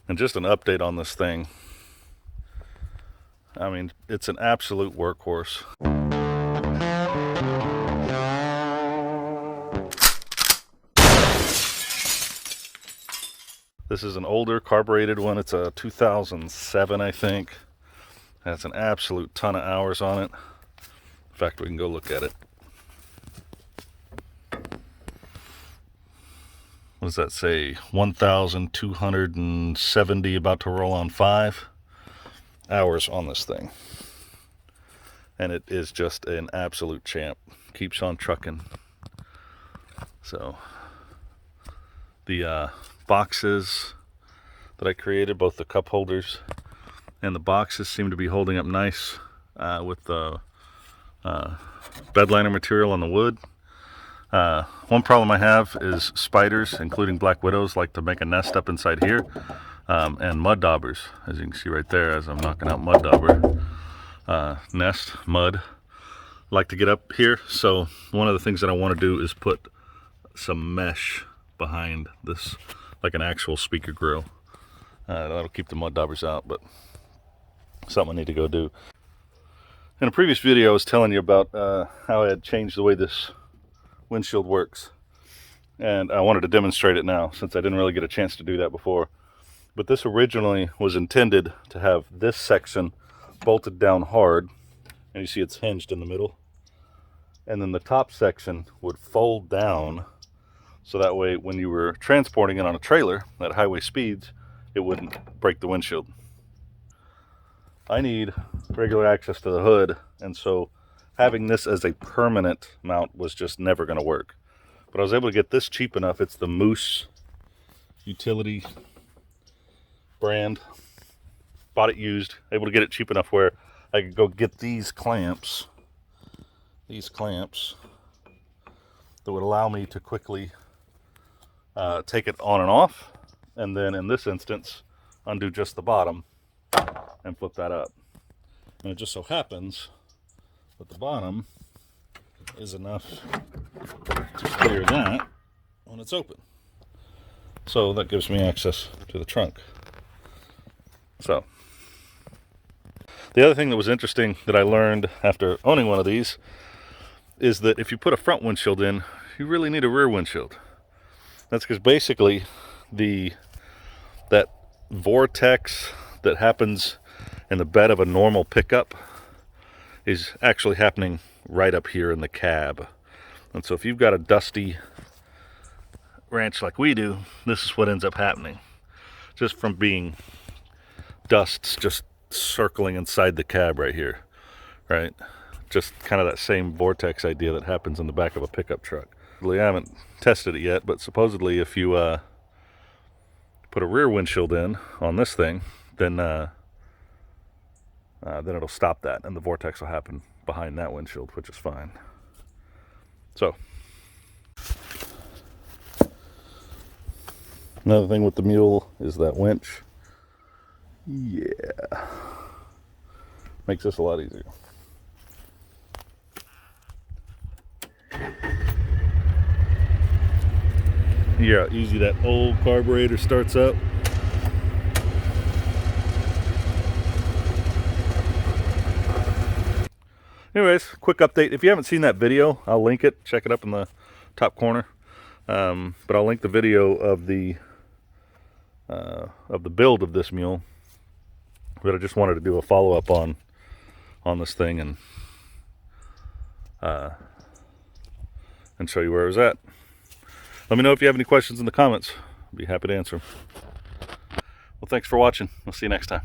And just an update on this thing. I mean, it's an absolute workhorse. This is an older carbureted one. It's a 2007, I think. Has an absolute ton of hours on it. In fact, we can go look at it. What does that say? 1,270, about to roll on 5 hours on this thing. And it is just an absolute champ. Keeps on trucking. So the boxes that I created, both the cup holders and the boxes, seem to be holding up nice with the bed liner material on the wood. One problem I have is spiders, including black widows, like to make a nest up inside here, and mud daubers, as you can see right there as I'm knocking out mud dauber. Nest, mud, like to get up here. So one of the things that I want to do is put some mesh behind this, like an actual speaker grill. That'll keep the mud daubers out, but something I need to go do. In a previous video, I was telling you about how I had changed the way this windshield works, and I wanted to demonstrate it now since I didn't really get a chance to do that before. But this originally was intended to have this section bolted down hard, and you see it's hinged in the middle, and then the top section would fold down, so that way when you were transporting it on a trailer at highway speeds, it wouldn't break the windshield. I need regular access to the hood, and so having this as a permanent mount was just never going to work. But I was able to get this cheap enough. It's the Moose utility brand. Bought it used, able to get it cheap enough where I could go get these clamps that would allow me to quickly take it on and off, and then in this instance undo just the bottom and flip that up. And it just so happens that the bottom is enough to clear that when it's open, so that gives me access to the trunk. So the other thing that was interesting that I learned after owning one of these is that if you put a front windshield in, you really need a rear windshield. That's because basically that vortex that happens in the bed of a normal pickup is actually happening right up here in the cab. And so if you've got a dusty ranch like we do, this is what ends up happening. Just from being dust just circling inside the cab right here, right? Just kind of that same vortex idea that happens in the back of a pickup truck. I haven't tested it yet, but supposedly if you put a rear windshield in on this thing, then it'll stop that, and the vortex will happen behind that windshield, which is fine. So another thing with the Mule is that winch. Yeah, makes this a lot easier. Hear how easy that old carburetor starts up. Anyways, quick update. If you haven't seen that video, I'll link it. Check it up in the top corner. But I'll link the video of the build of this Mule. But I just wanted to do a follow-up on this thing and show you where it was at. Let me know if you have any questions in the comments. I'll be happy to answer them. Well, thanks for watching. We'll see you next time.